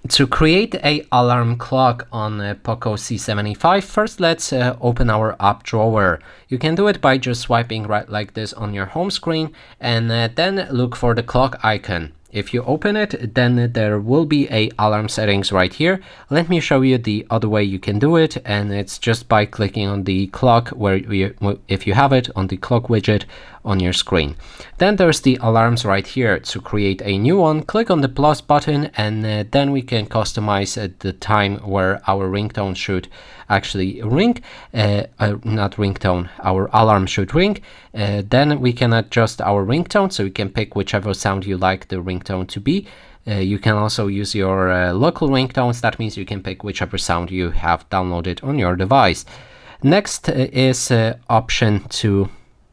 To create a alarm clock on POCO C75, first let's open our app drawer. You can do it by just swiping right like this on your home screen, and then look for the clock icon. If you open it, then there will be a alarm settings right here. Let me show you the other way you can do it, and it's just by clicking on the clock if you have it on the clock widget on your screen. Then there's the alarms right here. To create a new one, click on the plus button, and then we can customize the time where our ringtone should actually ring, not ringtone, our alarm should ring. Then we can adjust our ringtone, so you can pick whichever sound you like the ringtone to be. You can also use your local ringtones. That means you can pick whichever sound you have downloaded on your device. Next is option to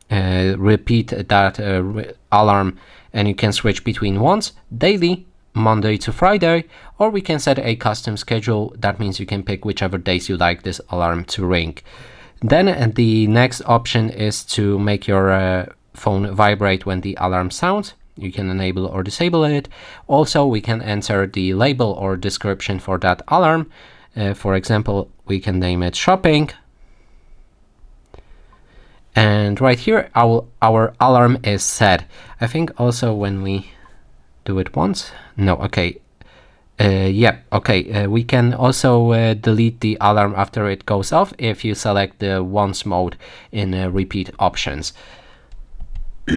repeat that alarm, and you can switch between once, daily, Monday to Friday, or we can set a custom schedule. That means you can pick whichever days you like this alarm to ring. Then the next option is to make your phone vibrate when the alarm sounds. You can enable or disable it. Also, we can enter the label or description for that alarm. For example, we can name it shopping. And right here, our alarm is set. I think also when we do it once, no, okay. We can also delete the alarm after it goes off if you select the once mode in repeat options.